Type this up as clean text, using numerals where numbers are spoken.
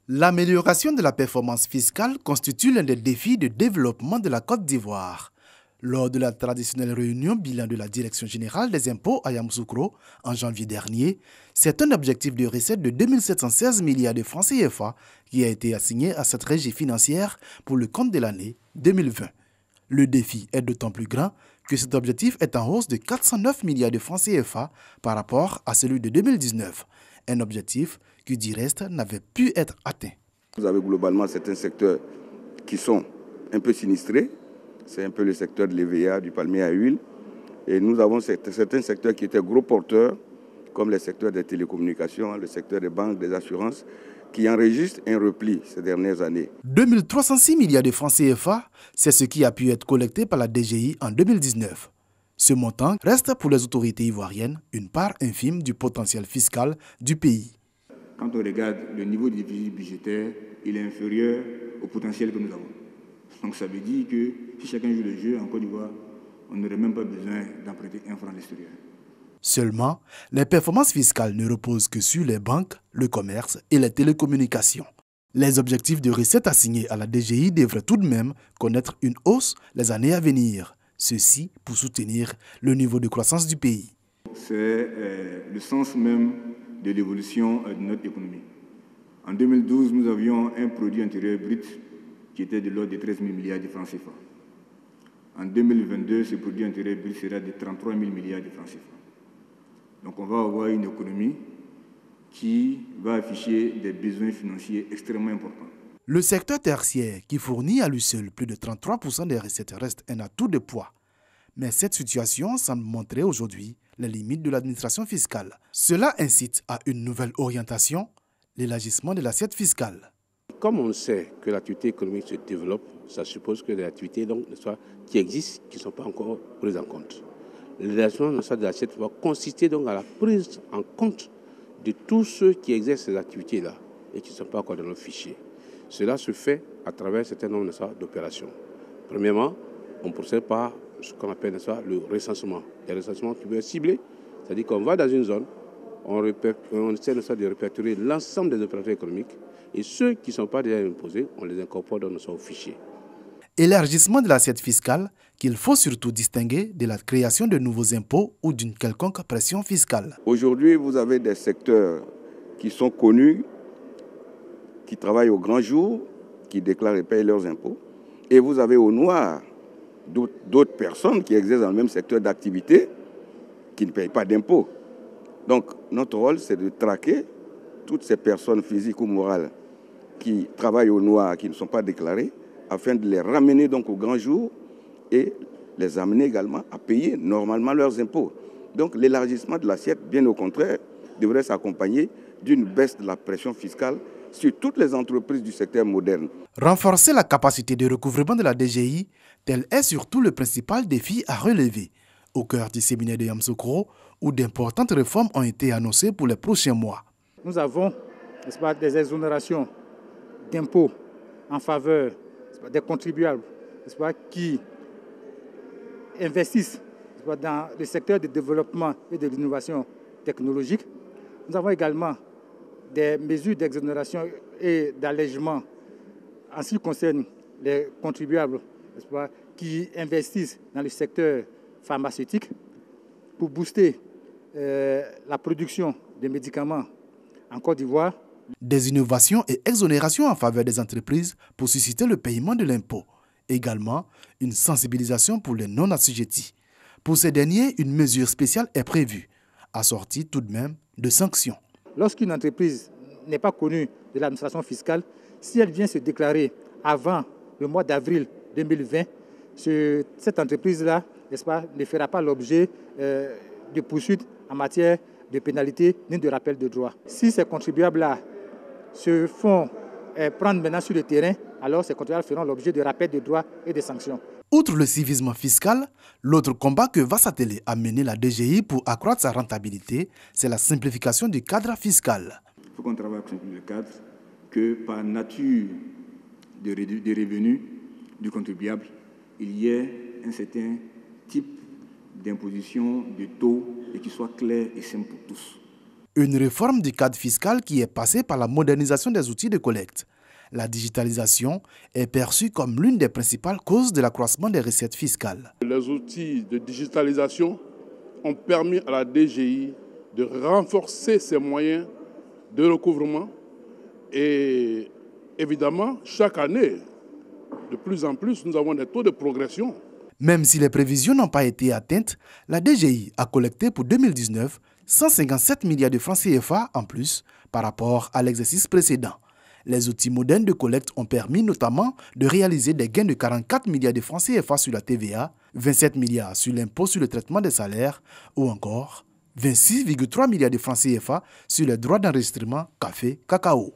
L'amélioration de la performance fiscale constitue l'un des défis de développement de la Côte d'Ivoire. Lors de la traditionnelle réunion bilan de la Direction générale des impôts à Yamoussoukro en janvier dernier, c'est un objectif de recette de 2716 milliards de francs CFA qui a été assigné à cette régie financière pour le compte de l'année 2020. Le défi est d'autant plus grand que cet objectif est en hausse de 409 milliards de francs CFA par rapport à celui de 2019, un objectif qui du reste n'avait pu être atteint. Vous avez globalement certains secteurs qui sont un peu sinistrés. C'est un peu le secteur de l'EVA, du palmier à huile. Et nous avons certains secteurs qui étaient gros porteurs, comme le secteur des télécommunications, le secteur des banques, des assurances, qui enregistrent un repli ces dernières années. 2306 milliards de francs CFA, c'est ce qui a pu être collecté par la DGI en 2019. Ce montant reste pour les autorités ivoiriennes une part infime du potentiel fiscal du pays. Quand on regarde le niveau de déficit budgétaire, il est inférieur au potentiel que nous avons. Donc ça veut dire que si chacun joue le jeu en Côte d'Ivoire, on n'aurait même pas besoin d'emprunter un franc à l'extérieur. Seulement, les performances fiscales ne reposent que sur les banques, le commerce et les télécommunications. Les objectifs de recettes assignés à la DGI devraient tout de même connaître une hausse les années à venir. Ceci pour soutenir le niveau de croissance du pays. C'est le sens même de l'évolution de notre économie. En 2012, nous avions un produit intérieur brut qui était de l'ordre de 13 000 milliards de francs CFA. En 2022, ce produit intérieur brut sera de 33 000 milliards de francs CFA. Donc on va avoir une économie qui va afficher des besoins financiers extrêmement importants. Le secteur tertiaire, qui fournit à lui seul plus de 33% des recettes, reste un atout de poids. Mais cette situation semble montrer aujourd'hui les limites de l'administration fiscale. Cela incite à une nouvelle orientation, l'élargissement de l'assiette fiscale. Comme on sait que l'activité économique se développe, ça suppose que les activités qui existent, qui ne sont pas encore prises en compte. L'élargissement de l'assiette va consister donc à la prise en compte de tous ceux qui exercent ces activités-là et qui ne sont pas encore dans le fichier. Cela se fait à travers un certain nombre d'opérations. Premièrement, on procède par ce qu'on appelle le recensement. Le recensement qui veut être ciblé, c'est-à-dire qu'on va dans une zone, on essaie de répertorier l'ensemble des opérateurs économiques et ceux qui ne sont pas déjà imposés, on les incorpore dans nos fichiers. Élargissement de l'assiette fiscale qu'il faut surtout distinguer de la création de nouveaux impôts ou d'une quelconque pression fiscale. Aujourd'hui, vous avez des secteurs qui sont connus, qui travaillent au grand jour, qui déclarent et payent leurs impôts. Et vous avez au noir d'autres personnes qui exercent dans le même secteur d'activité qui ne payent pas d'impôts. Donc notre rôle, c'est de traquer toutes ces personnes physiques ou morales qui travaillent au noir, qui ne sont pas déclarées, afin de les ramener donc au grand jour et les amener également à payer normalement leurs impôts. Donc l'élargissement de l'assiette, bien au contraire, devrait s'accompagner d'une baisse de la pression fiscale sur toutes les entreprises du secteur moderne. Renforcer la capacité de recouvrement de la DGI, tel est surtout le principal défi à relever. Au cœur du séminaire de Yamoussoukro, où d'importantes réformes ont été annoncées pour les prochains mois. Nous avons des exonérations d'impôts en faveur des contribuables qui investissent dans le secteur du développement et de l'innovation technologique. Nous avons également des mesures d'exonération et d'allègement en ce qui concerne les contribuables qui investissent dans le secteur pharmaceutique pour booster la production de médicaments en Côte d'Ivoire. Des innovations et exonérations en faveur des entreprises pour susciter le paiement de l'impôt. Également, une sensibilisation pour les non-assujettis. Pour ces derniers, une mesure spéciale est prévue, assortie tout de même de sanctions. Lorsqu'une entreprise n'est pas connue de l'administration fiscale, si elle vient se déclarer avant le mois d'avril 2020, cette entreprise-là, ne fera pas l'objet de poursuites en matière de pénalités ni de rappel de droits. Si ces contribuables-là se font prendre maintenant sur le terrain, alors ces contribuables feront l'objet de rappels de droits et de sanctions. Outre le civisme fiscal, l'autre combat que va s'atteler à mener la DGI pour accroître sa rentabilité, c'est la simplification du cadre fiscal. Il faut qu'on travaille sur le cadre, que par nature des revenus du contribuable, il y ait un certain type d'imposition, de taux, et qui soit clair et simple pour tous. Une réforme du cadre fiscal qui est passée par la modernisation des outils de collecte. La digitalisation est perçue comme l'une des principales causes de l'accroissement des recettes fiscales. Les outils de digitalisation ont permis à la DGI de renforcer ses moyens de recouvrement et évidemment, chaque année, de plus en plus, nous avons des taux de progression. Même si les prévisions n'ont pas été atteintes, la DGI a collecté pour 2019 157 milliards de francs CFA en plus par rapport à l'exercice précédent. Les outils modernes de collecte ont permis notamment de réaliser des gains de 44 milliards de francs CFA sur la TVA, 27 milliards sur l'impôt sur le traitement des salaires ou encore 26,3 milliards de francs CFA sur les droits d'enregistrement café-cacao.